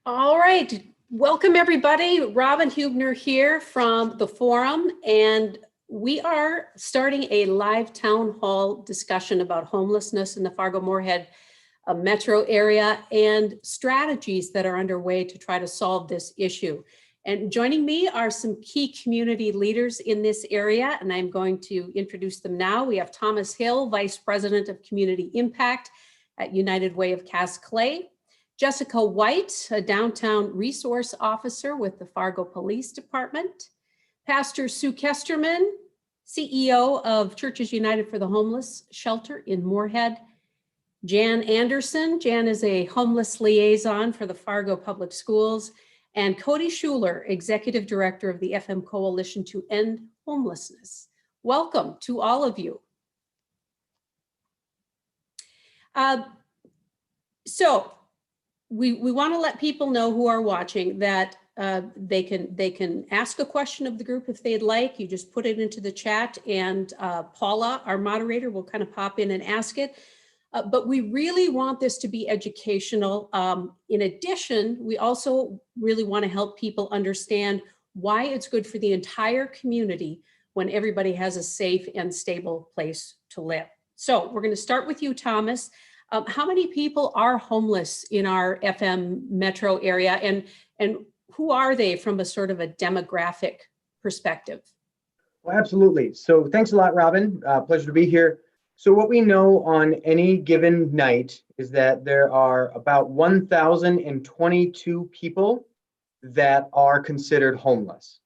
All right, welcome everybody. Robin Hubner here from the Forum, and we are starting a live town hall discussion about homelessness in the Fargo-Moorhead metro area and strategies that are underway to try to solve this issue. And joining me are some key community leaders in this area, and I'm going to introduce them now. We have Thomas Hill, Vice President of Community Impact at United Way of Cass Clay. Jessica White, a downtown resource officer with the Fargo Police Department. Pastor Sue Kesterman, CEO of Churches United for the Homeless Shelter in Moorhead. Jan Anderson, Jan is a homeless liaison for the Fargo Public Schools. And Cody Schuler, Executive Director of the FM Coalition to End Homelessness. Welcome to all of you. We want to let people know who are watching that they can ask a question of the group if they'd like. You just put it into the chat and Paula, our moderator, will kind of pop in and ask it. But we really want this to be educational. In addition, we also really want to help people understand why it's good for the entire community when everybody has a safe and stable place to live. So we're going to start with you, Thomas. How many people are homeless in our FM metro area, and who are they from a sort of a demographic perspective? Well, absolutely. So thanks a lot, Robin. Pleasure to be here. So what we know on any given night is that there are about 1,022 people that are considered homeless.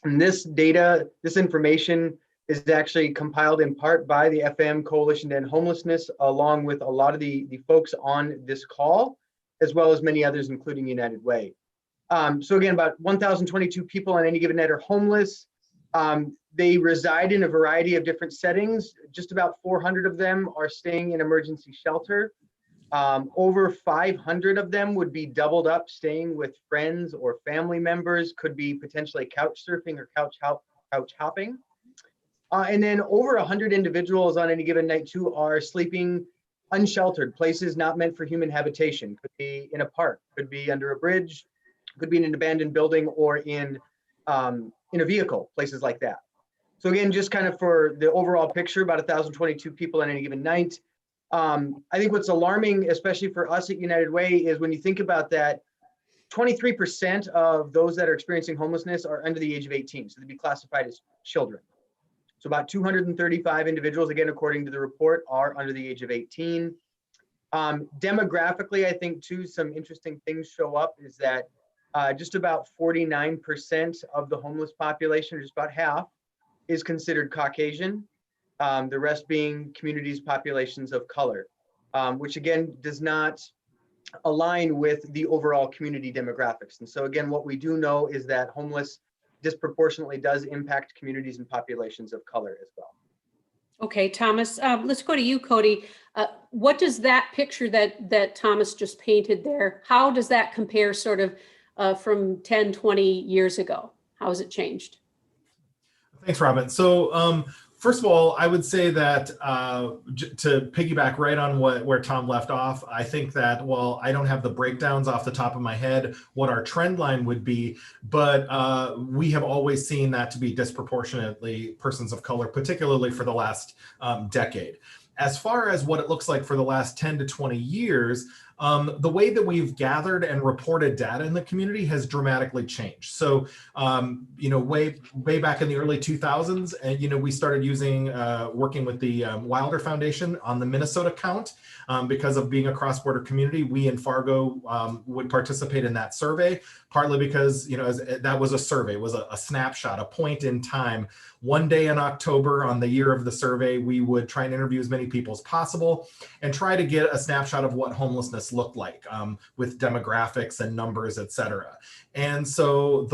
And this data, this information is actually compiled in part by the FM Coalition to End Homelessness, along with a lot of the folks on this call, as well as many others, including United Way. So again, about 1,022 people on any given night are homeless. They reside in a variety of different settings. Just about 400 of them are staying in emergency shelter. Over 500 of them would be doubled up, staying with friends or family members, could be potentially couch surfing or couch hopping. And then over 100 individuals on any given night too are sleeping unsheltered, places not meant for human habitation. Could be in a park, could be under a bridge, could be in an abandoned building, or in a vehicle, places like that. So again, just kind of for the overall picture, about 1,022 people on any given night. I think what's alarming, especially for us at United Way, is when you think about that, 23% of those that are experiencing homelessness are under the age of 18, so they'd be classified as children. So about 235 individuals, again, according to the report, are under the age of 18. Demographically, I think too, some interesting things show up is that just about 49% of the homeless population, or just about half, is considered Caucasian. The rest being communities, populations of color, which again does not align with the overall community demographics. And so again, what we do know is that homeless disproportionately does impact communities and populations of color as well. Okay, Thomas, let's go to you, Cody. What does that picture that Thomas just painted there, how does that compare sort of from 10, 20 years ago? How has it changed? Thanks, Robin. So first of all, I would say that to piggyback right on where Tom left off, I think that while I don't have the breakdowns off the top of my head, what our trend line would be, but we have always seen that to be disproportionately persons of color, particularly for the last decade. As far as what it looks like for the last 10 to 20 years, the way that we've gathered and reported data in the community has dramatically changed. So, way back in the early 2000s, and we started working with the Wilder Foundation on the Minnesota count. Because of being a cross-border community, we in Fargo would participate in that survey, partly because that was a survey, was a snapshot, a point in time. One day in October on the year of the survey, we would try and interview as many people as possible and try to get a snapshot of what homelessness looked like with demographics and numbers, et cetera. And so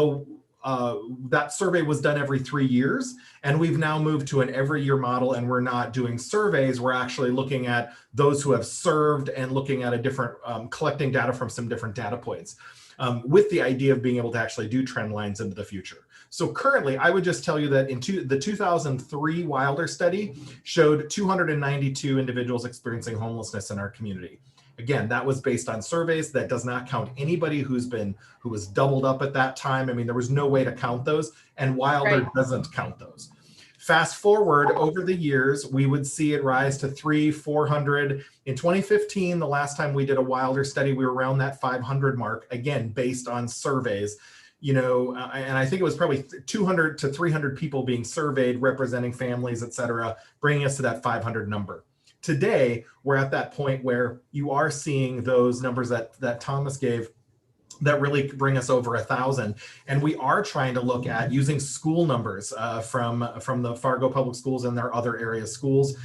that survey was done every 3 years, and we've now moved to an every year model, and we're not doing surveys. We're actually looking at those who have served and looking at a different, collecting data from some different data points with the idea of being able to actually do trend lines into the future. So currently, I would just tell you that the 2003 Wilder study showed 292 individuals experiencing homelessness in our community. Again, that was based on surveys. That does not count anybody who was doubled up at that time. I mean, there was no way to count those, and Wilder doesn't count those. Fast forward over the years, we would see it rise to 300, 400. In 2015, the last time we did a Wilder study, we were around that 500 mark, again, based on surveys. And I think it was probably 200 to 300 people being surveyed, representing families, et cetera, bringing us to that 500 number. Today, we're at that point where you are seeing those numbers that Thomas gave that really bring us over 1,000. And we are trying to look at using school numbers from the Fargo Public Schools and their other area schools,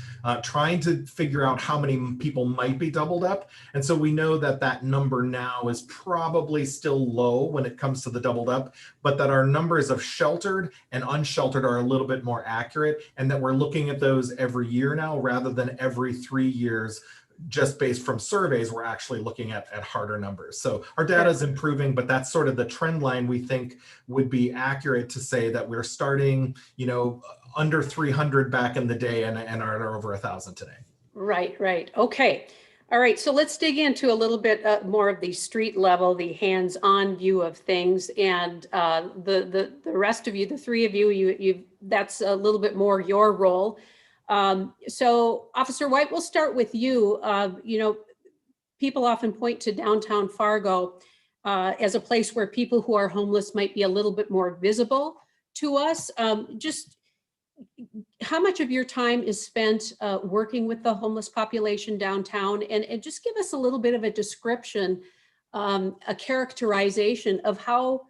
trying to figure out how many people might be doubled up. And so we know that number now is probably still low when it comes to the doubled up, but that our numbers of sheltered and unsheltered are a little bit more accurate, and that we're looking at those every year now rather than every 3 years. Just based from surveys, we're actually looking at harder numbers. So our data is improving, but that's sort of the trend line we think would be accurate to say that we're starting, under 300 back in the day and are over 1,000 today. Right. Okay. All right. So let's dig into a little bit more of the street level, the hands-on view of things, and the rest of you, the three of you, that's a little bit more your role. So Officer White, we'll start with you. People often point to downtown Fargo as a place where people who are homeless might be a little bit more visible to us. Just how much of your time is spent working with the homeless population downtown? And just give us a little bit of a description, a characterization of how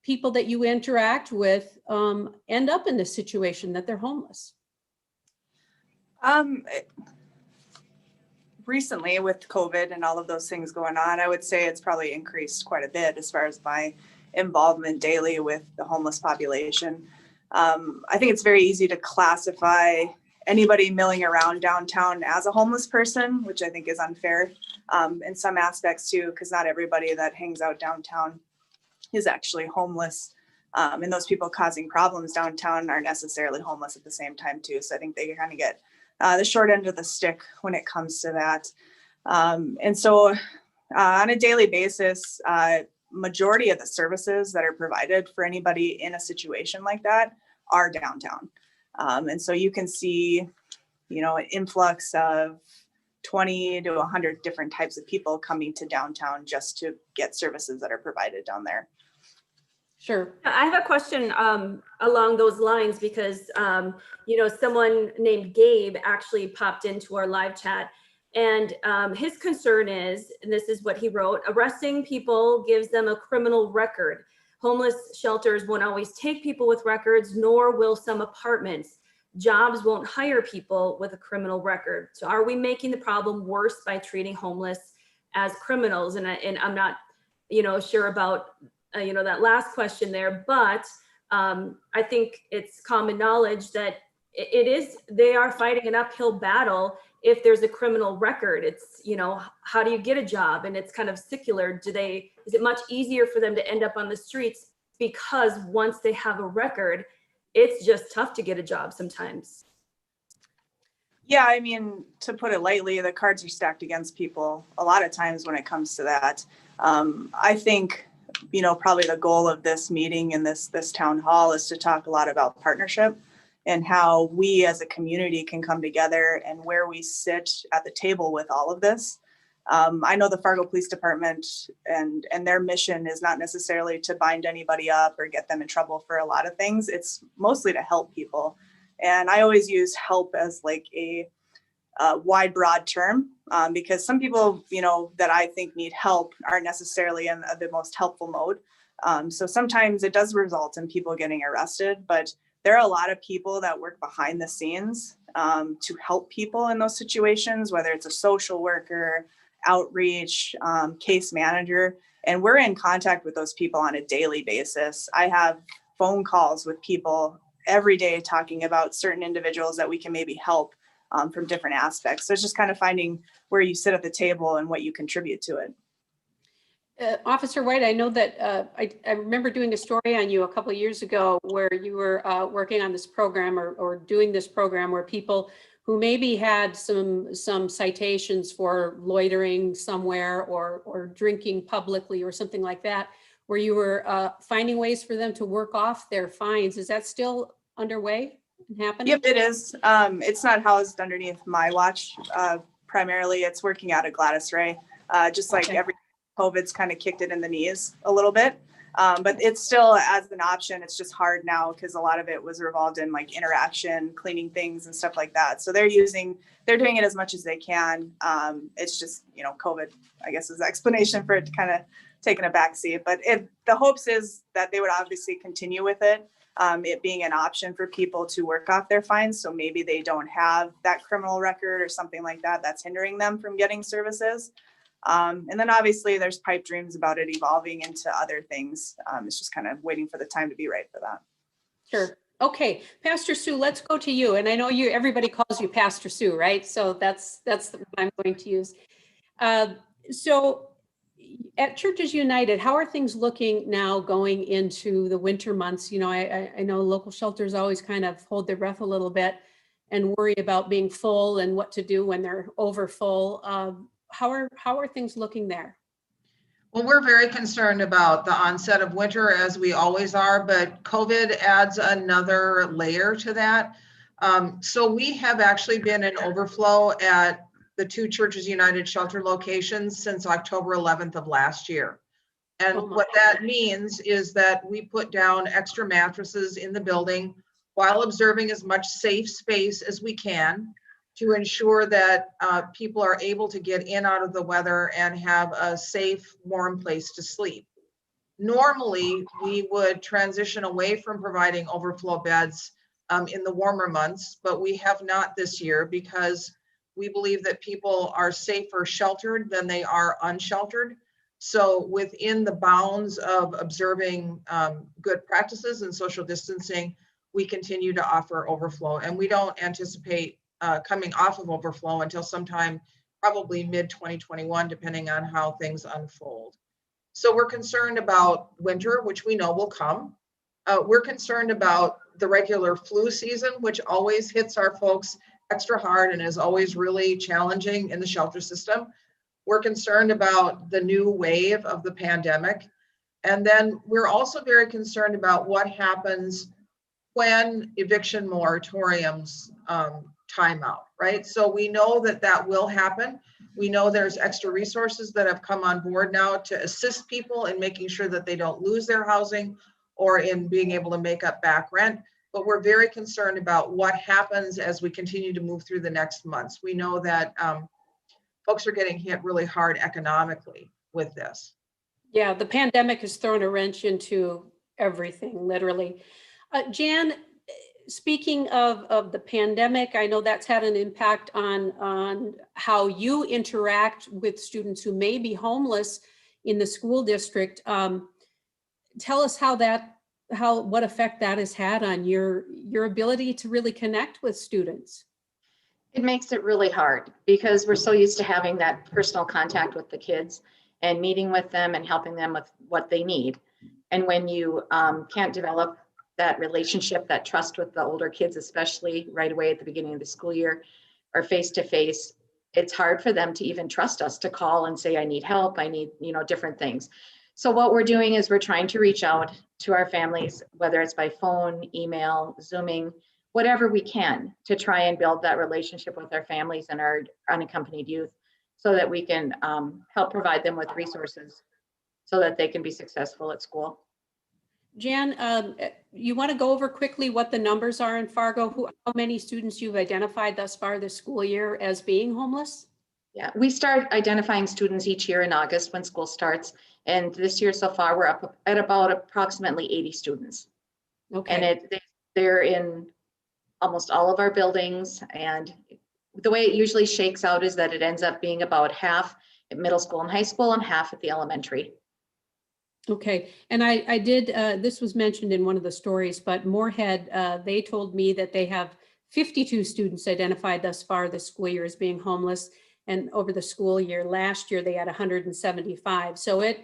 people that you interact with end up in this situation that they're homeless. Recently with COVID and all of those things going on, I would say it's probably increased quite a bit as far as my involvement daily with the homeless population. I think it's very easy to classify anybody milling around downtown as a homeless person, which I think is unfair in some aspects too, because not everybody that hangs out downtown is actually homeless. And those people causing problems downtown are necessarily homeless at the same time too. So I think they kind of get the short end of the stick when it comes to that. And so on a daily basis, majority of the services that are provided for anybody in a situation like that are downtown. And so you can see, an influx of 20 to 100 different types of people coming to downtown just to get services that are provided down there. Sure. I have a question along those lines because, someone named Gabe actually popped into our live chat, and his concern is, and this is what he wrote, arresting people gives them a criminal record. Homeless shelters won't always take people with records, nor will some apartments. Jobs won't hire people with a criminal record. So are we making the problem worse by treating homeless as criminals? And I'm not, sure about that last question there, but I think it's common knowledge that they are fighting an uphill battle if there's a criminal record. It's, how do you get a job? And it's kind of secular. Is it much easier for them to end up on the streets because once they have a record, it's just tough to get a job sometimes? Yeah, I mean, to put it lightly, the cards are stacked against people a lot of times when it comes to that. I think probably the goal of this meeting and this town hall is to talk a lot about partnership and how we as a community can come together and where we sit at the table with all of this. I know the Fargo Police Department and their mission is not necessarily to bind anybody up or get them in trouble for a lot of things. It's mostly to help people. And I always use help as like a wide, broad term, because some people, that I think need help aren't necessarily in the most helpful mode. So sometimes it does result in people getting arrested, but there are a lot of people that work behind the scenes to help people in those situations, whether it's a social worker, outreach, case manager, and we're in contact with those people on a daily basis. I have phone calls with people every day talking about certain individuals that we can maybe help from different aspects. So it's just kind of finding where you sit at the table and what you contribute to it. Officer White, I know that I remember doing a story on you a couple of years ago where you were working on this program or doing this program where people who maybe had some citations for loitering somewhere or drinking publicly or something like that, where you were finding ways for them to work off their fines. Is that still underway and happening? Yep, it is. It's not housed underneath my watch. Primarily, it's working out of Gladys Ray. Just like Okay. every COVID's kind of kicked it in the knees a little bit. But it's still as an option. It's just hard now because a lot of it was revolved in like interaction, cleaning things and stuff like that. So they're doing it as much as they can. It's just, COVID, I guess, is the explanation for it kind of taking a backseat. But the hopes is that they would obviously continue with it. It being an option for people to work off their fines. So maybe they don't have that criminal record or something like that that's hindering them from getting services. And then obviously there's pipe dreams about it evolving into other things. It's just kind of waiting for the time to be right for that. Sure. Okay, Pastor Sue, let's go to you. And I know everybody calls you Pastor Sue, right? So that's what I'm going to use. So at Churches United, how are things looking now going into the winter months? I know local shelters always kind of hold their breath a little bit and worry about being full and what to do when they're over full. How are things looking there? Well, we're very concerned about the onset of winter, as we always are, but COVID adds another layer to that. So we have actually been in overflow at the 2 Churches United shelter locations since October 11th of last year. And what that means is that we put down extra mattresses in the building while observing as much safe space as we can to ensure that people are able to get in out of the weather and have a safe, warm place to sleep. Normally, we would transition away from providing overflow beds in the warmer months, but we have not this year because we believe that people are safer sheltered than they are unsheltered. So within the bounds of observing good practices and social distancing, we continue to offer overflow. And we don't anticipate coming off of overflow until sometime probably mid-2021, depending on how things unfold. So we're concerned about winter, which we know will come. We're concerned about the regular flu season, which always hits our folks extra hard and is always really challenging in the shelter system. We're concerned about the new wave of the pandemic. And then we're also very concerned about what happens when eviction moratoriums time out, right? So we know that will happen. We know there's extra resources that have come on board now to assist people in making sure that they don't lose their housing or in being able to make up back rent. But we're very concerned about what happens as we continue to move through the next months. We know that folks are getting hit really hard economically with this. Yeah, the pandemic has thrown a wrench into everything, literally. Jan, speaking of the pandemic, I know that's had an impact on how you interact with students who may be homeless in the school district. Tell us what effect that has had on your ability to really connect with students. It makes it really hard because we're so used to having that personal contact with the kids and meeting with them and helping them with what they need. And when you can't develop that relationship, that trust with the older kids, especially right away at the beginning of the school year or face to face, it's hard for them to even trust us to call and say, I need help, I need, different things. So what we're doing is we're trying to reach out to our families, whether it's by phone, email, Zooming, whatever we can to try and build that relationship with our families and our unaccompanied youth so that we can help provide them with resources so that they can be successful at school. Jan, you want to go over quickly what the numbers are in Fargo? How many students you've identified thus far this school year as being homeless? Yeah, we start identifying students each year in August when school starts. And this year so far, we're up at about approximately 80 students. Okay. And they're in almost all of our buildings. And the way it usually shakes out is that it ends up being about half at middle school and high school and half at the elementary. Okay, and I did, this was mentioned in one of the stories, but Moorhead, they told me that they have 52 students identified thus far this school year as being homeless. And over the school year, last year, they had 175. So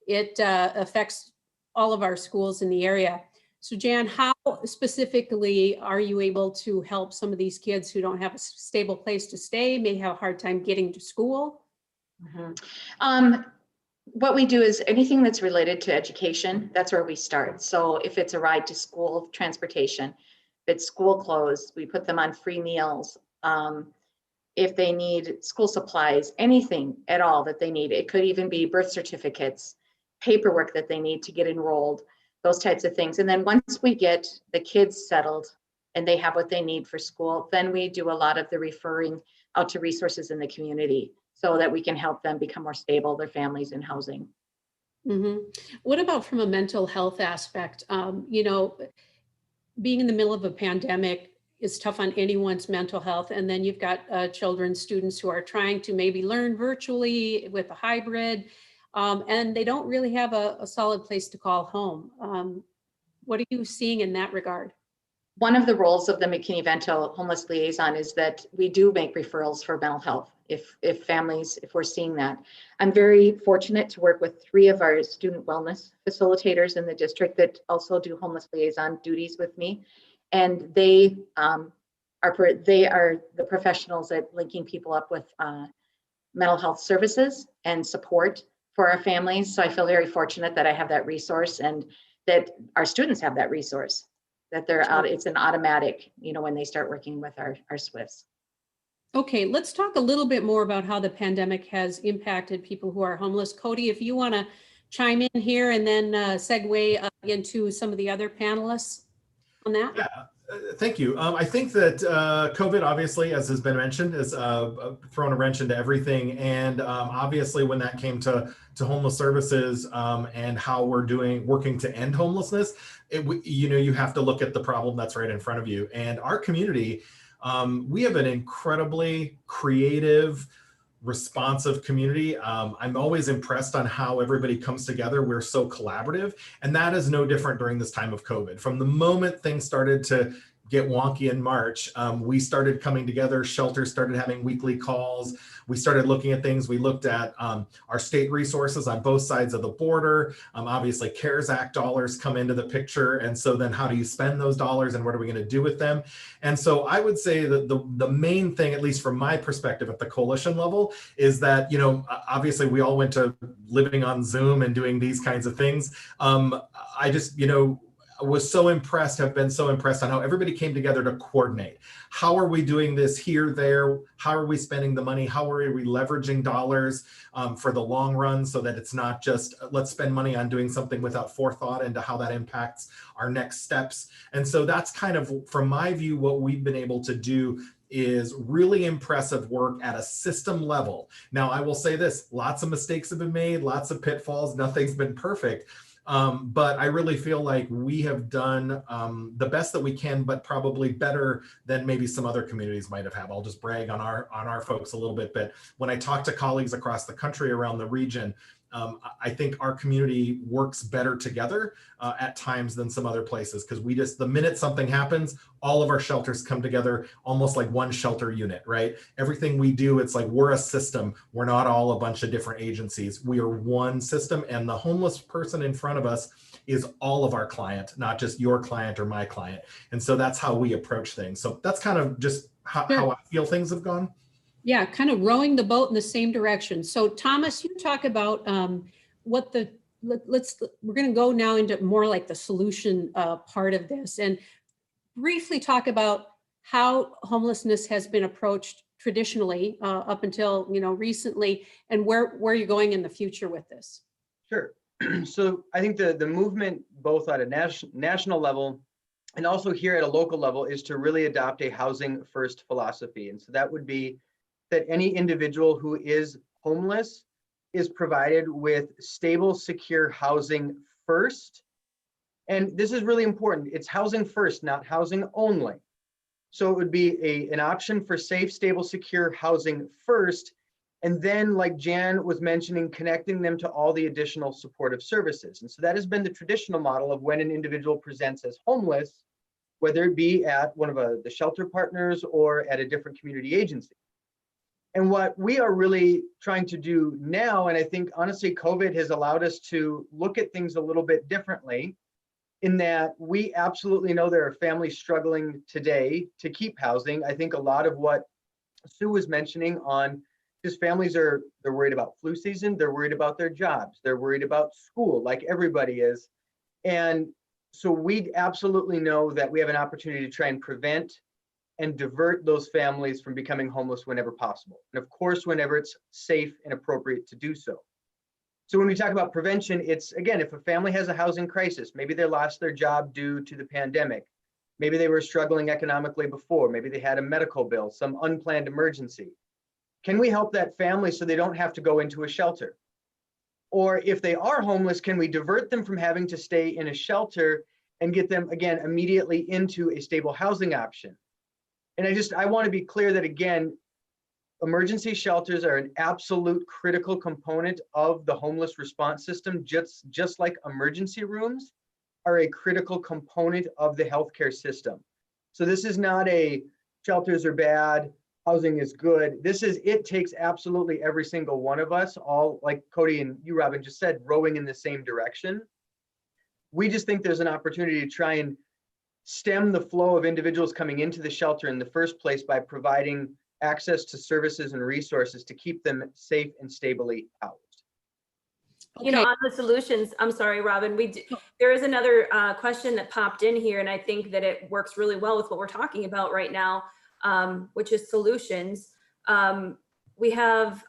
it affects all of our schools in the area. So Jan, how specifically are you able to help some of these kids who don't have a stable place to stay, may have a hard time getting to school? What we do is anything that's related to education, that's where we start. So if it's a ride to school, transportation, if it's school clothes, we put them on free meals. If they need school supplies, anything at all that they need, it could even be birth certificates, paperwork that they need to get enrolled, those types of things. And then once we get the kids settled and they have what they need for school, then we do a lot of the referring out to resources in the community so that we can help them become more stable, their families and housing. What about from a mental health aspect? You know, being in the middle of a pandemic is tough on anyone's mental health. And then you've got children, students who are trying to maybe learn virtually with a hybrid, and they don't really have a solid place to call home. What are you seeing in that regard? One of the roles of the McKinney-Vento homeless liaison is that we do make referrals for mental health if families, if we're seeing that. I'm very fortunate to work with 3 of our student wellness facilitators in the district that also do homeless liaison duties with me. And they are the professionals at linking people up with mental health services and support for our families. So I feel very fortunate that I have that resource and that our students have that resource, that they're out, it's an automatic, you know, when they start working with our SWIFs. Okay, let's talk a little bit more about how the pandemic has impacted people who are homeless. Cody, if you want to chime in here and then segue into some of the other panelists on that. Yeah, thank you. I think that COVID, obviously, as has been mentioned, has thrown a wrench into everything. And obviously, when that came to homeless services and how we're working to end homelessness, you have to look at the problem that's right in front of you. And our community, we have an incredibly creative, responsive community. I'm always impressed on how everybody comes together. We're so collaborative, and that is no different during this time of COVID. From the moment things started to get wonky in March, we started coming together. Shelters started having weekly calls. We started looking at things. We looked at our state resources on both sides of the border. Obviously, CARES Act dollars come into the picture. And so then how do you spend those dollars and what are we going to do with them? And so I would say that the main thing, at least from my perspective at the coalition level, is that, obviously we all went to living on Zoom and doing these kinds of things. I just, have been so impressed on how everybody came together to coordinate. How are we doing this here, there? How are we spending the money? How are we leveraging dollars for the long run so that it's not just let's spend money on doing something without forethought into how that impacts our next steps. And so that's kind of, from my view, what we've been able to do is really impressive work at a system level. Now, I will say this, lots of mistakes have been made, lots of pitfalls, nothing's been perfect. But I really feel like we have done the best that we can, but probably better than maybe some other communities might have had. I'll just brag on our folks a little bit. But when I talk to colleagues across the country around the region, I think our community works better together at times than some other places, because the minute something happens, all of our shelters come together almost like one shelter unit, right? Everything we do, it's like we're a system. We're not all a bunch of different agencies. We are one system, and the homeless person in front of us is all of our client, not just your client or my client. And so that's how we approach things. So that's kind of just how I feel things have gone. Yeah, kind of rowing the boat in the same direction. So Thomas, you talk about we're going to go now into more like the solution part of this, and briefly talk about how homelessness has been approached traditionally up until recently, and where you're going in the future with this. Sure. So I think the movement, both at a national level and also here at a local level, is to really adopt a housing first philosophy. And so that would be that any individual who is homeless is provided with stable, secure housing first. And this is really important. It's housing first, not housing only. So it would be an option for safe, stable, secure housing first. And then, like Jan was mentioning, connecting them to all the additional supportive services. And so that has been the traditional model of when an individual presents as homeless, whether it be at one of the shelter partners or at a different community agency. And what we are really trying to do now, and I think honestly, COVID has allowed us to look at things a little bit differently, in that we absolutely know there are families struggling today to keep housing. I think a lot of what Sue was mentioning on just families they're worried about flu season, they're worried about their jobs, they're worried about school, like everybody is. And so we absolutely know that we have an opportunity to try and prevent and divert those families from becoming homeless whenever possible. And of course, whenever it's safe and appropriate to do so. So when we talk about prevention, it's, again, if a family has a housing crisis, maybe they lost their job due to the pandemic, maybe they were struggling economically before, maybe they had a medical bill, some unplanned emergency. Can we help that family so they don't have to go into a shelter? Or if they are homeless, can we divert them from having to stay in a shelter and get them, again, immediately into a stable housing option? And I want to be clear that, again, emergency shelters are an absolute critical component of the homeless response system, just like emergency rooms are a critical component of the healthcare system. So this is not a shelters are bad, housing is good. It takes absolutely every single one of us, all, like Cody and you, Robin, just said, rowing in the same direction. We just think there's an opportunity to try and stem the flow of individuals coming into the shelter in the first place by providing access to services and resources to keep them safe and stably housed. You know, on the solutions, I'm sorry, Robin, there is another question that popped in here, and I think that it works really well with what we're talking about right now, which is solutions. We have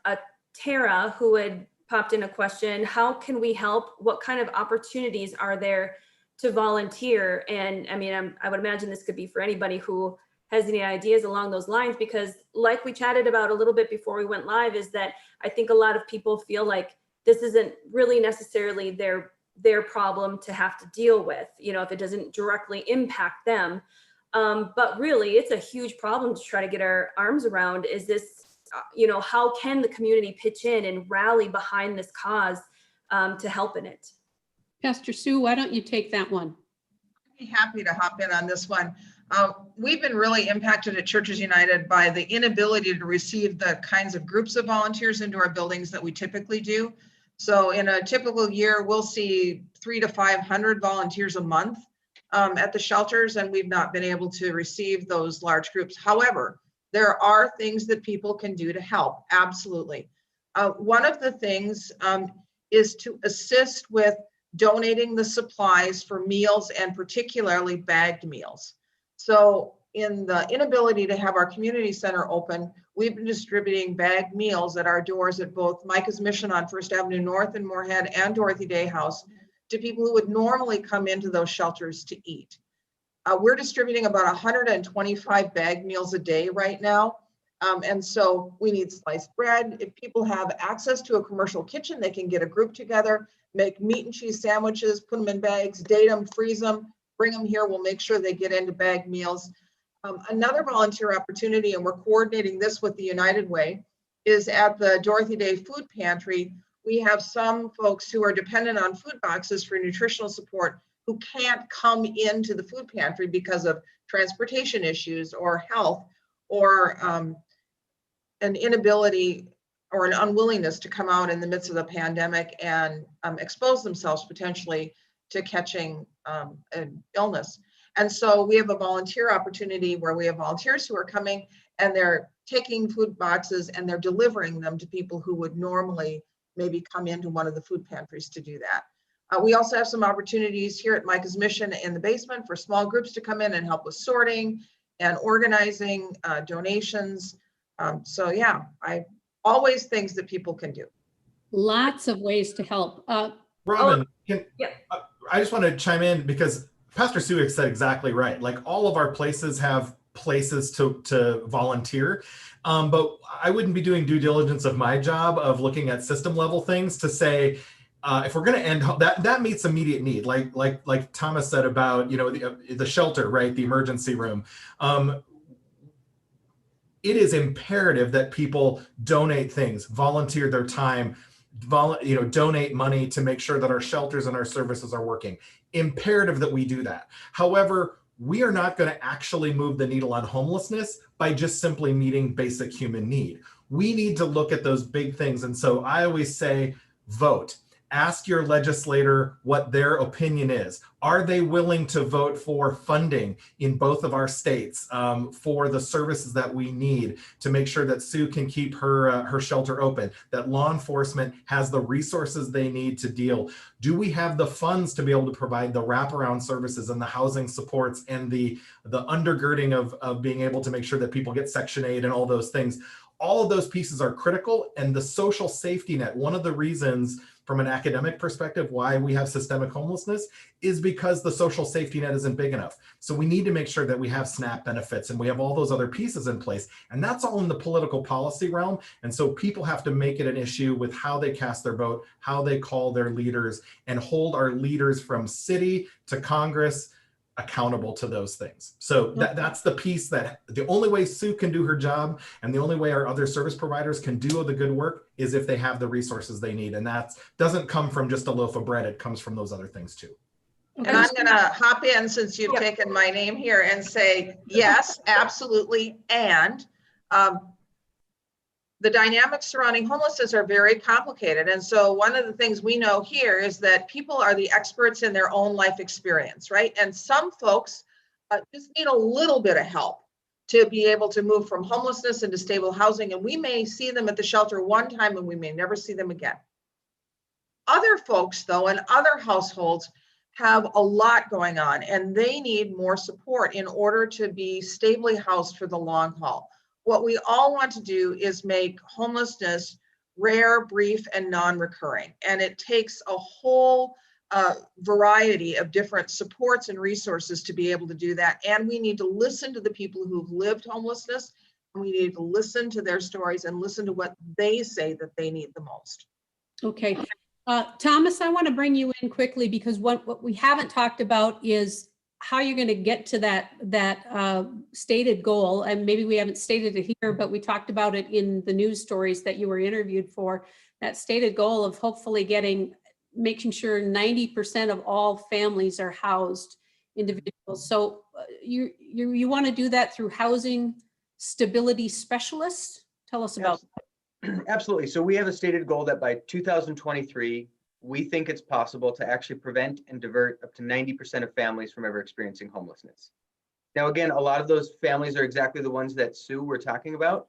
Tara who had popped in a question: how can we help? What kind of opportunities are there to volunteer? And I mean, I would imagine this could be for anybody who has any ideas along those lines, because like we chatted about a little bit before we went live, is that I think a lot of people feel like this isn't really necessarily their problem to have to deal with, you know, if it doesn't directly impact them. But really, it's a huge problem to try to get our arms around. Is this, you know, how can the community pitch in and rally behind this cause to help in it? Pastor Sue, why don't you take that one? I'd be happy to hop in on this one. We've been really impacted at Churches United by the inability to receive the kinds of groups of volunteers into our buildings that we typically do. So in a typical year, we'll see 300 to 500 volunteers a month at the shelters, and we've not been able to receive those large groups. However, there are things that people can do to help, absolutely. One of the things is to assist with donating the supplies for meals, and particularly bagged meals. So in the inability to have our community center open, we've been distributing bagged meals at our doors at both Micah's Mission on First Avenue North in Moorhead and Dorothy Day House to people who would normally come into those shelters to eat. We're distributing about 125 bagged meals a day right now. And so we need sliced bread. If people have access to a commercial kitchen, they can get a group together, make meat and cheese sandwiches, put them in bags, date them, freeze them, bring them here. We'll make sure they get into bagged meals. Another volunteer opportunity, and we're coordinating this with the United Way, is at the Dorothy Day Food Pantry. We have some folks who are dependent on food boxes for nutritional support who can't come into the food pantry because of transportation issues or health, or an inability or an unwillingness to come out in the midst of the pandemic and expose themselves potentially to catching an illness. And so we have a volunteer opportunity where we have volunteers who are coming and they're taking food boxes and they're delivering them to people who would normally maybe come into one of the food pantries to do that. We also have some opportunities here at Micah's Mission in the basement for small groups to come in and help with sorting and organizing donations. So yeah, always things that people can do. Lots of ways to help. Robin, I just want to chime in because Pastor Suick said exactly right. Like all of our places have places to volunteer, but I wouldn't be doing due diligence of my job of looking at system level things to say, if we're going to end that meets immediate need, like Thomas said about, you know, the shelter, right, the emergency room. It is imperative that people donate things, volunteer their time, donate money to make sure that our shelters and our services are working. Imperative that we do that. However, we are not going to actually move the needle on homelessness by just simply meeting basic human need. We need to look at those big things. And so I always say, vote. Ask your legislator what their opinion is. Are they willing to vote for funding in both of our states for the services that we need to make sure that Sue can keep her shelter open, that law enforcement has the resources they need to deal? Do we have the funds to be able to provide the wraparound services and the housing supports and the undergirding of being able to make sure that people get Section 8 and all those things? All of those pieces are critical. And the social safety net, one of the reasons from an academic perspective why we have systemic homelessness is because the social safety net isn't big enough. So we need to make sure that we have SNAP benefits and we have all those other pieces in place. And that's all in the political policy realm. And so people have to make it an issue with how they cast their vote, how they call their leaders, and hold our leaders from city to Congress accountable to those things. So that's the piece that the only way Sue can do her job and the only way our other service providers can do the good work is if they have the resources they need. And that doesn't come from just a loaf of bread. It comes from those other things too. And I'm going to hop in since you've taken my name here and say, yes, absolutely. And the dynamics surrounding homelessness are very complicated. And so one of the things we know here is that people are the experts in their own life experience, right? And some folks just need a little bit of help to be able to move from homelessness into stable housing. And we may see them at the shelter one time and we may never see them again. Other folks, though, and other households have a lot going on and they need more support in order to be stably housed for the long haul. What we all want to do is make homelessness rare, brief, and non-recurring. And it takes a whole variety of different supports and resources to be able to do that. And we need to listen to the people who've lived homelessness. And we need to listen to their stories and listen to what they say that they need the most. Okay. Thomas, I want to bring you in quickly because what we haven't talked about is how you're going to get to that stated goal. And maybe we haven't stated it here, but we talked about it in the news stories that you were interviewed for, that stated goal of hopefully making sure 90% of all families are housed individuals. So you want to do that through housing stability specialists? Tell us about that. Absolutely. So we have a stated goal that by 2023, we think it's possible to actually prevent and divert up to 90% of families from ever experiencing homelessness. Now, again, a lot of those families are exactly the ones that Sue were talking about.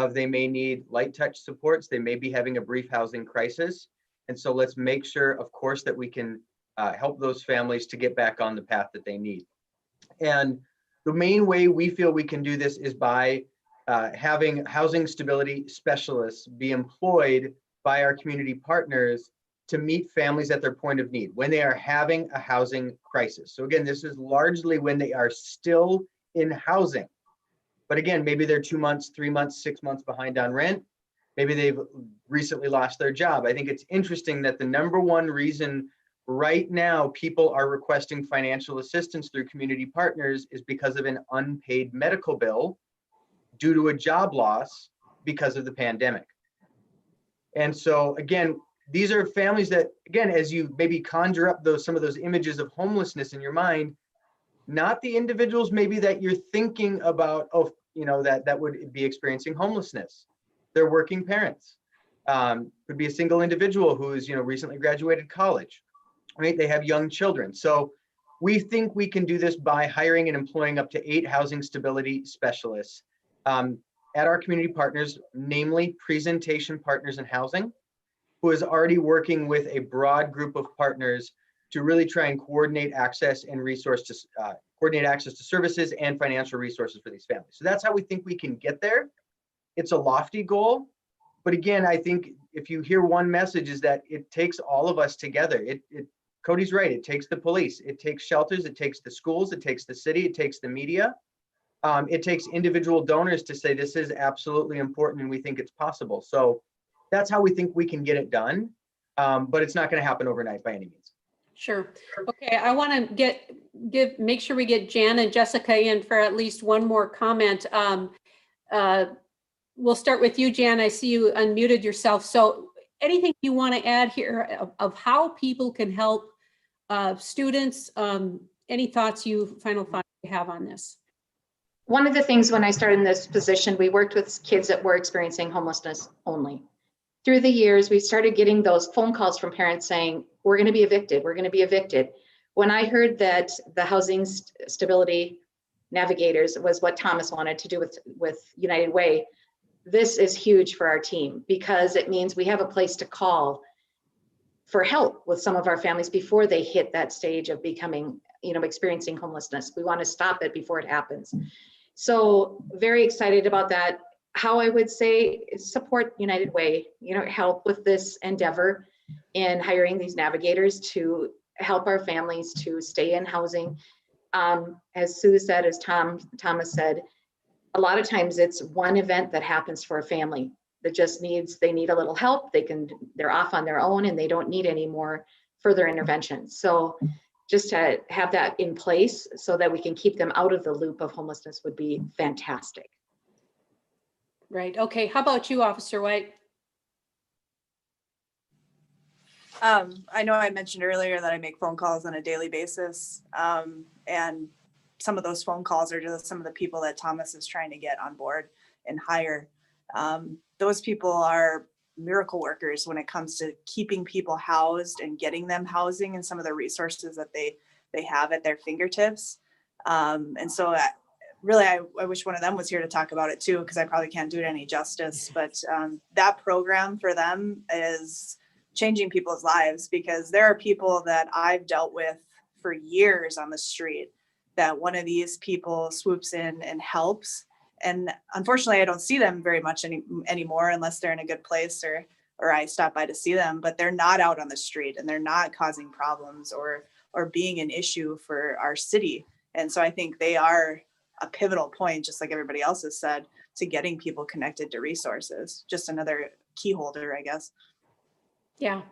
They may need light touch supports. They may be having a brief housing crisis. And so let's make sure, of course, that we can help those families to get back on the path that they need. And the main way we feel we can do this is by having housing stability specialists be employed by our community partners to meet families at their point of need when they are having a housing crisis. So again, this is largely when they are still in housing. But again, maybe they're 2 months, 3 months, 6 months behind on rent. Maybe they've recently lost their job. I think it's interesting that the number one reason right now people are requesting financial assistance through community partners is because of an unpaid medical bill due to a job loss because of the pandemic. And so again, these are families that, again, as you maybe conjure up some of those images of homelessness in your mind, not the individuals maybe that you're thinking about, that would be experiencing homelessness. They're working parents. Could be a single individual who is, recently graduated college, right? They have young children. So we think we can do this by hiring and employing up to 8 housing stability specialists at our community partners, namely Presentation Partners in Housing, who is already working with a broad group of partners to really try and coordinate access and coordinate access to services and financial resources for these families. So that's how we think we can get there. It's a lofty goal, but again, I think if you hear one message is that it takes all of us together. Cody's right. It takes the police, it takes shelters, it takes the schools, it takes the city, it takes the media. It takes individual donors to say this is absolutely important and we think it's possible. So that's how we think we can get it done, but it's not going to happen overnight by any means. Sure. Okay, I want to make sure we get Jan and Jessica in for at least one more comment. We'll start with you, Jan. I see you unmuted yourself. So anything you want to add here of how people can help students? Any final thoughts you have on this? one of the things when I started in this position, we worked with kids that were experiencing homelessness only. Through the years, we started getting those phone calls from parents saying, we're going to be evicted, we're going to be evicted. When I heard that the housing stability navigators was what Thomas wanted to do with United Way, this is huge for our team because it means we have a place to call for help with some of our families before they hit that stage of becoming, experiencing homelessness. We want to stop it before it happens. So very excited about that. How I would say is support United Way, help with this endeavor in hiring these navigators to help our families to stay in housing. As Sue said, as Thomas said, a lot of times it's one event that happens for a family that just they need a little help. They're off on their own and they don't need any more further intervention. So just to have that in place so that we can keep them out of the loop of homelessness would be fantastic. Right. Okay. How about you, Officer White? I know I mentioned earlier that I make phone calls on a daily basis. And some of those phone calls are just some of the people that Thomas is trying to get on board and hire. Those people are miracle workers when it comes to keeping people housed and getting them housing and some of the resources that they have at their fingertips. And so really, I wish one of them was here to talk about it too, because I probably can't do it any justice. But that program for them is changing people's lives, because there are people that I've dealt with for years on the street that one of these people swoops in and helps. And unfortunately, I don't see them very much anymore unless they're in a good place or I stop by to see them, but they're not out on the street and they're not causing problems or being an issue for our city. And so I think they are a pivotal point, just like everybody else has said, to getting people connected to resources. Just another key holder, I guess. Yeah.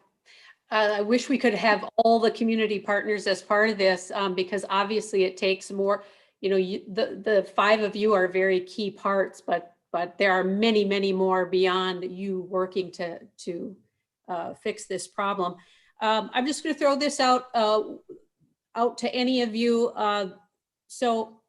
I wish we could have all the community partners as part of this, because obviously it takes more, the five of you are very key parts, but there are many, many more beyond you working to fix this problem. I'm just going to throw this out to any of you. So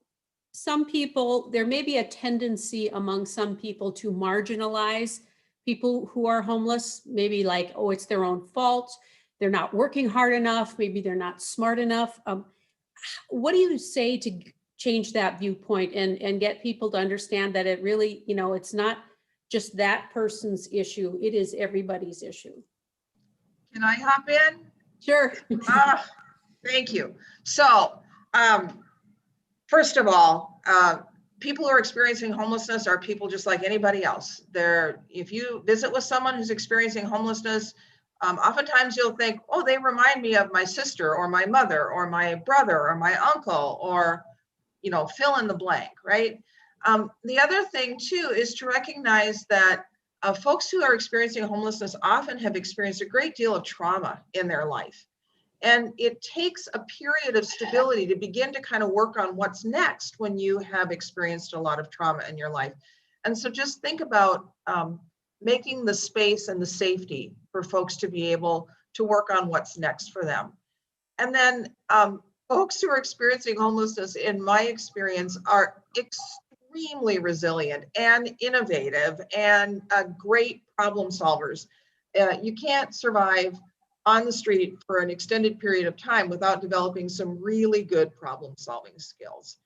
some people, there may be a tendency among some people to marginalize people who are homeless, maybe like, oh, it's their own fault. They're not working hard enough. Maybe they're not smart enough. What do you say to change that viewpoint and get people to understand that it really, it's not just that person's issue. It is everybody's issue. Can I hop in? Sure. Thank you. So, first of all, people who are experiencing homelessness are people just like anybody else. If you visit with someone who's experiencing homelessness, oftentimes you'll think, oh, they remind me of my sister or my mother or my brother or my uncle or, fill in the blank, right? The other thing too is to recognize that folks who are experiencing homelessness often have experienced a great deal of trauma in their life. And it takes a period of stability to begin to kind of work on what's next when you have experienced a lot of trauma in your life. And so just think about making the space and the safety for folks to be able to work on what's next for them. And then folks who are experiencing homelessness, in my experience, are extremely resilient and innovative and great problem solvers. You can't survive on the street for an extended period of time without developing some really good problem solving skills.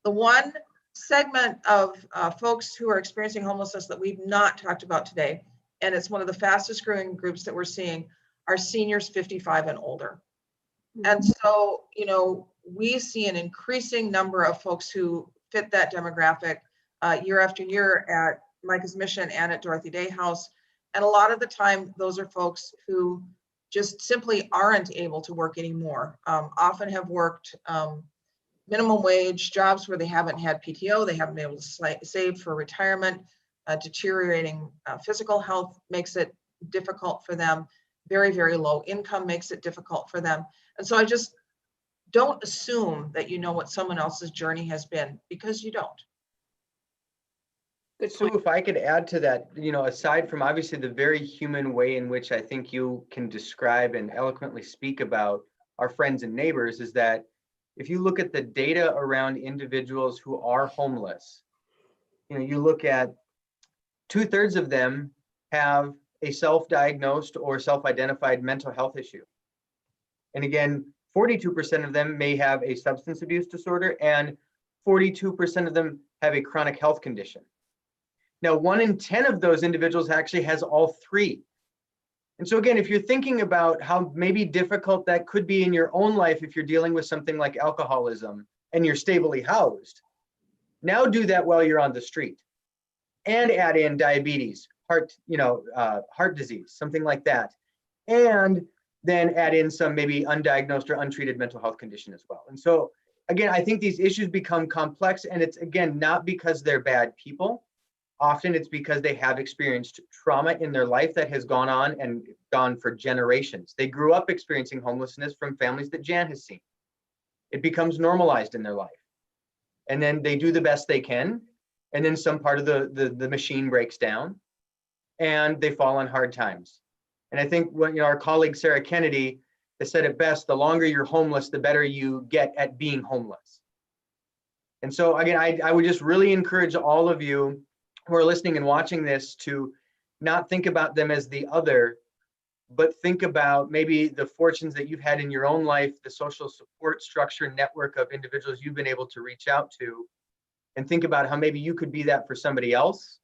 The one segment of folks who are experiencing homelessness that we've not talked about today, and it's one of the fastest growing groups that we're seeing, are seniors 55 and older. And so, we see an increasing number of folks who fit that demographic year after year at Micah's Mission and at Dorothy Day House. And a lot of the time, those are folks who just simply aren't able to work anymore, often have worked minimum wage jobs where they haven't had PTO, they haven't been able to save for retirement. Deteriorating physical health makes it difficult for them. Very, very low income makes it difficult for them. And so I just don't assume that you know what someone else's journey has been, because you don't. Good So point. if I could add to that, aside from obviously the very human way in which I think you can describe and eloquently speak about our friends and neighbors, is that if you look at the data around individuals who are homeless, you look at 2/3 of them have a self-diagnosed or self-identified mental health issue. And again, 42% of them may have a substance abuse disorder, and 42% of them have a chronic health condition. Now, 1 in 10 of those individuals actually has all three. And so again, if you're thinking about how maybe difficult that could be in your own life if you're dealing with something like alcoholism and you're stably housed, now do that while you're on the street and add in diabetes, heart disease, something like that. And then add in some maybe undiagnosed or untreated mental health condition as well. And so again, I think these issues become complex, and it's again, not because they're bad people. Often it's because they have experienced trauma in their life that has gone on and gone for generations. They grew up experiencing homelessness from families that Jan has seen. It becomes normalized in their life. And then they do the best they can. And then some part of the machine breaks down and they fall on hard times. And I think when our colleague Sarah Kennedy has said it best, the longer you're homeless, the better you get at being homeless. And so again, I would just really encourage all of you who are listening and watching this to not think about them as the other, but think about maybe the fortunes that you've had in your own life, the social support structure network of individuals you've been able to reach out to, and think about how maybe you could be that for somebody else,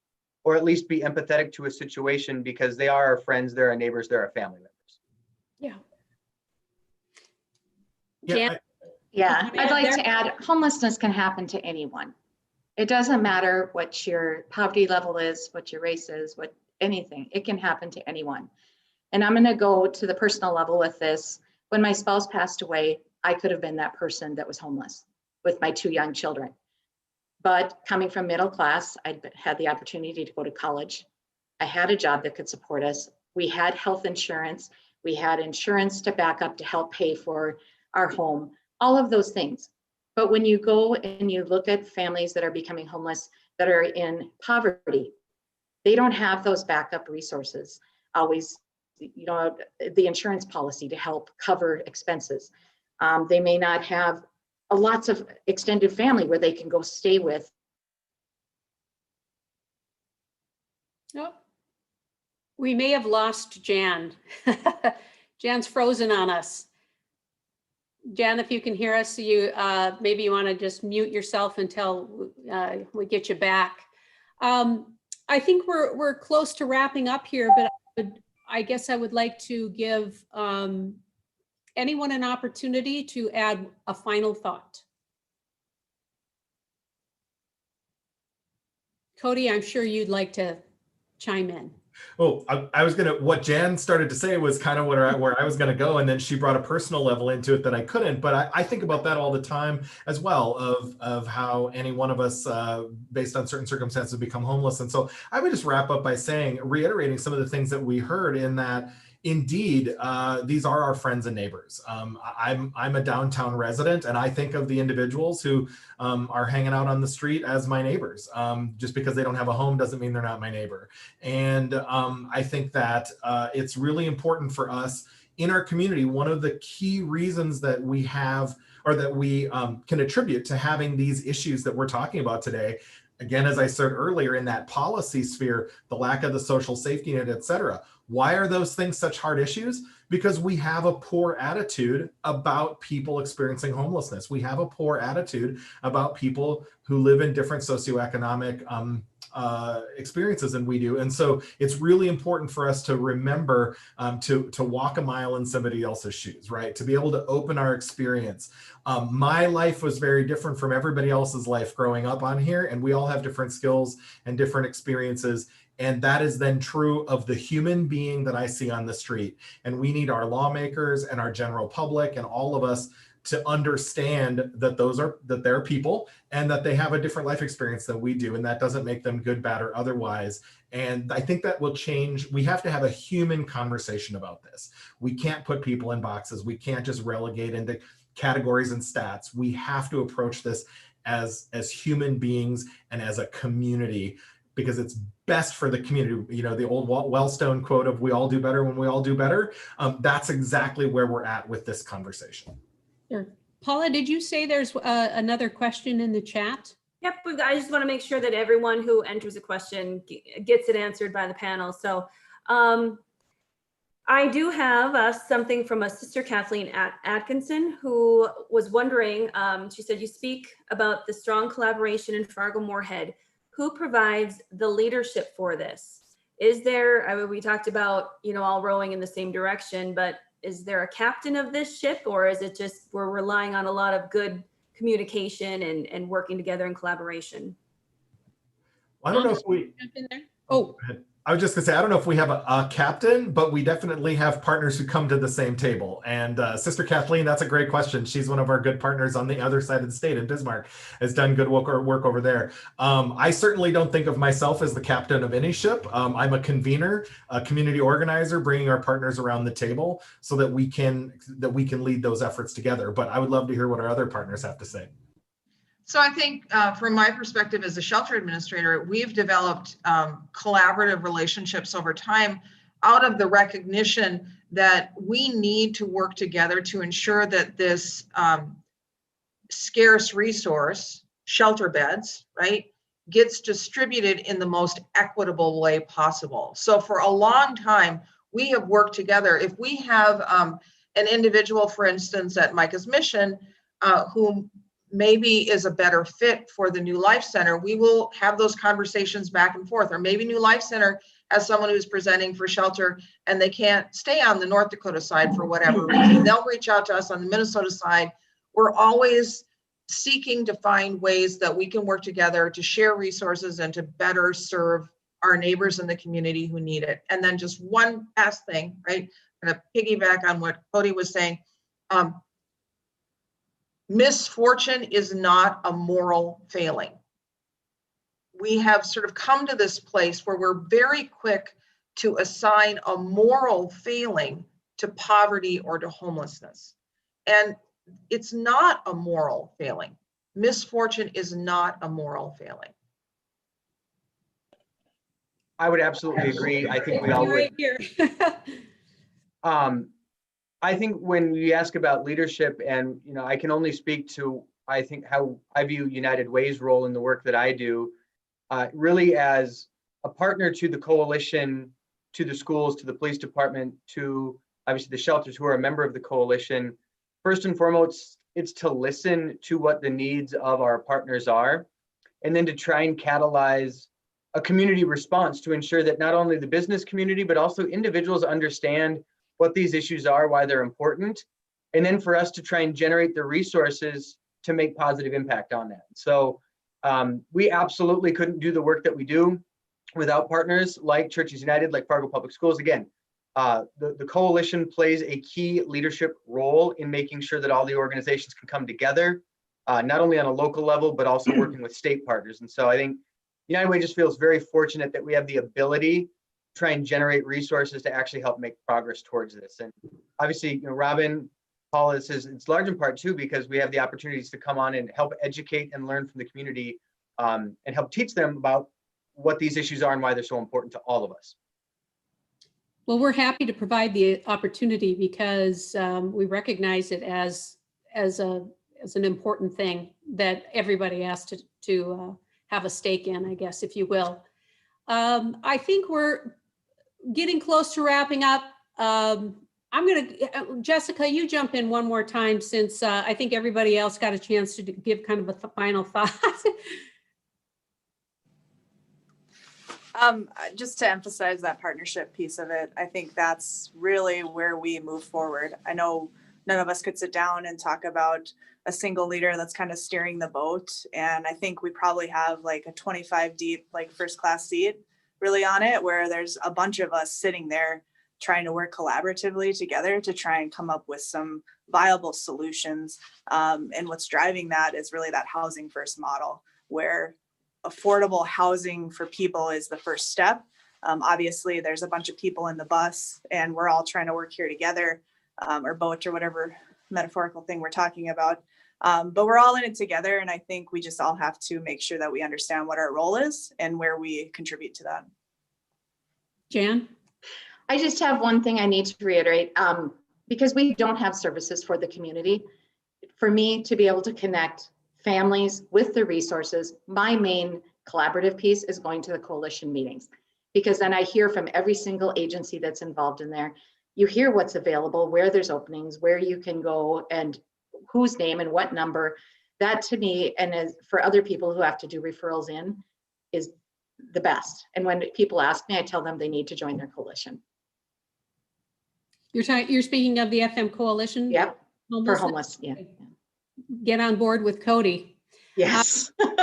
or at least be empathetic to a situation, because they are our friends, they're our neighbors, they're our family members. Yeah. Yeah, Jan? Yeah, Can I I'd add like there? to add, homelessness can happen to anyone. It doesn't matter what your poverty level is, what your race is, what anything, it can happen to anyone. And I'm going to go to the personal level with this. When my spouse passed away, I could have been that person that was homeless with my 2 young children. But coming from middle class, I had the opportunity to go to college. I had a job that could support us. We had health insurance. We had insurance to back up to help pay for our home, all of those things. But when you go and you look at families that are becoming homeless, that are in poverty, they don't have those backup resources. Always, the insurance policy to help cover expenses. They may not have lots of extended family where they can go stay with. Oh, we may have lost Jan. Jan's frozen on us. Jan, if you can hear us, maybe you want to just mute yourself until we get you back. I think we're close to wrapping up here, but I guess I would like to give anyone an opportunity to add a final thought. Cody, I'm sure you'd like to chime in. Well, I was what Jan started to say was kind of where I was going to go, and then she brought a personal level into it that I couldn't. But I think about that all the time as well, of how any one of us, based on certain circumstances, become homeless. And so I would just wrap up by reiterating some of the things that we heard, in that indeed, these are our friends and neighbors. I'm a downtown resident, and I think of the individuals who are hanging out on the street as my neighbors. Just because they don't have a home doesn't mean they're not my neighbor. And I think that it's really important for us in our community. One of the key reasons that we have, or that we can attribute to having these issues that we're talking about today, again, as I said earlier, in that policy sphere, the lack of the social safety net, et cetera. Why are those things such hard issues? Because we have a poor attitude about people experiencing homelessness. We have a poor attitude about people who live in different socioeconomic experiences than we do. And so it's really important for us to remember to walk a mile in somebody else's shoes, right? To be able to open our experience. My life was very different from everybody else's life growing up on here, and we all have different skills and different experiences. And that is then true of the human being that I see on the street. And we need our lawmakers and our general public and all of us to understand that they're people, and that they have a different life experience than we do. And that doesn't make them good, bad, or otherwise. And I think that will change. We have to have a human conversation about this. We can't put people in boxes. We can't just relegate into categories and stats. We have to approach this as human beings and as a community, because it's best for the community. The old Wellstone quote of "we all do better when we all do better." That's exactly where we're at with this conversation. Sure. Paula, did you say there's another question in the chat? Yep, I just want to make sure that everyone who enters a question gets it answered by the panel. So I do have something from a sister, Kathleen Atkinson, who was wondering, she said, you speak about the strong collaboration in Fargo-Moorhead. Who provides the leadership for this? Is there, I mean, we talked about, you know, all rowing in the same direction, but is there a captain of this ship, or is it just we're relying on a lot of good communication and working together in collaboration? I don't know if we, Jump in there. oh, Oh, go ahead. I was just gonna say, I don't know if we have a captain, but we definitely have partners who come to the same table. And Sister Kathleen, that's a great question. She's one of our good partners on the other side of the state in Bismarck, has done good work over there. I certainly don't think of myself as the captain of any ship. I'm a convener, a community organizer, bringing our partners around the table so that we can lead those efforts together. But I would love to hear what our other partners have to say. So I think from my perspective as a shelter administrator, we've developed collaborative relationships over time out of the recognition that we need to work together to ensure that this scarce resource, shelter beds, right, gets distributed in the most equitable way possible. So for a long time, we have worked together. If we have an individual, for instance, at Micah's Mission, who maybe is a better fit for the New Life Center, we will have those conversations back and forth. Or maybe New Life Center has someone who's presenting for shelter and they can't stay on the North Dakota side for whatever reason. They'll reach out to us on the Minnesota side. We're always seeking to find ways that we can work together to share resources and to better serve our neighbors in the community who need it. And then just one last thing, right? I'm gonna piggyback on what Cody was saying. Misfortune is not a moral failing. We have sort of come to this place where we're very quick to assign a moral failing to poverty or to homelessness. And it's not a moral failing. Misfortune is not a moral failing. I would absolutely agree. I think we all would. right here. I think when you ask about leadership, and you know, I can only speak to, I think, how I view United Way's role in the work that I do, really as a partner to the coalition, to the schools, to the police department, to obviously the shelters who are a member of the coalition. First and foremost, it's to listen to what the needs of our partners are, and then to try and catalyze a community response to ensure that not only the business community, but also individuals understand what these issues are, why they're important, and then for us to try and generate the resources to make positive impact on that. So we absolutely couldn't do the work that we do without partners like Churches United, like Fargo Public Schools. Again, the coalition plays a key leadership role in making sure that all the organizations can come together, not only on a local level, but also working with state partners. And so I think United Way just feels very fortunate that we have the ability try and generate resources to actually help make progress towards this. And obviously, you know, Robin, Paul, it's large in part too, because we have the opportunities to come on and help educate and learn from the community and help teach them about what these issues are and why they're so important to all of us. Well, we're happy to provide the opportunity because we recognize it as an important thing that everybody has to have a stake in, I guess, if you will. I think we're getting close to wrapping up. Jessica, you jump in one more time since I think everybody else got a chance to give kind of a final thought. Just to emphasize that partnership piece of it, I think that's really where we move forward. I know none of us could sit down and talk about a single leader that's kind of steering the boat. And I think we probably have like a 25 deep, like first class seat really on it, where there's a bunch of us sitting there trying to work collaboratively together to try and come up with some viable solutions. And what's driving that is really that housing first model, where affordable housing for people is the first step. Obviously, there's a bunch of people in the bus and we're all trying to work here together, or boat, or whatever metaphorical thing we're talking about. But we're all in it together. And I think we just all have to make sure that we understand what our role is and where we contribute to that. Jan? I just have one thing I need to reiterate, because we don't have services for the community. for me to be able to connect families with the resources, my main collaborative piece is going to the coalition meetings, because then I hear from every single agency that's involved in there. You hear what's available, where there's openings, where you can go, and whose name and what number. That to me, and as for other people who have to do referrals in, is the best. And when people ask me, I tell them they need to join their coalition. You're speaking of the FM Coalition? Yep, for Homelessness? homeless, yeah. Get on board with Cody. Yes. All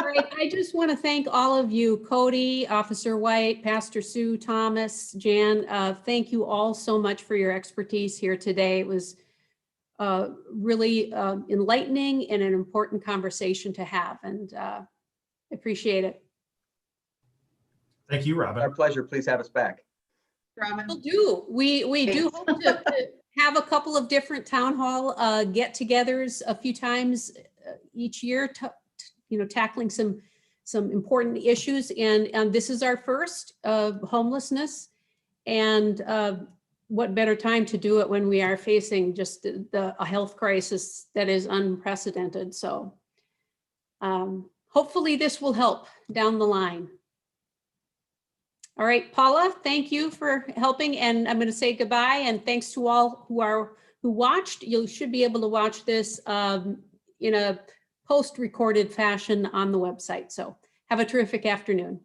right, I just want to thank all of you, Cody, Officer White, Pastor Sue, Thomas, Jan. Thank you all so much for your expertise here today. It was really enlightening and an important conversation to have, and appreciate it. Thank you, Our Robin. pleasure. Please have us back. We'll do. We do hope to have a couple of different town hall get-togethers a few times each year, tackling some important issues. And this is our first of homelessness. And what better time to do it when we are facing just a health crisis that is unprecedented. So hopefully this will help down the line. All right, Paula, thank you for helping, and I'm going to say goodbye, and thanks to all who watched. You should be able to watch this in a post-recorded fashion on the website. So have a terrific afternoon.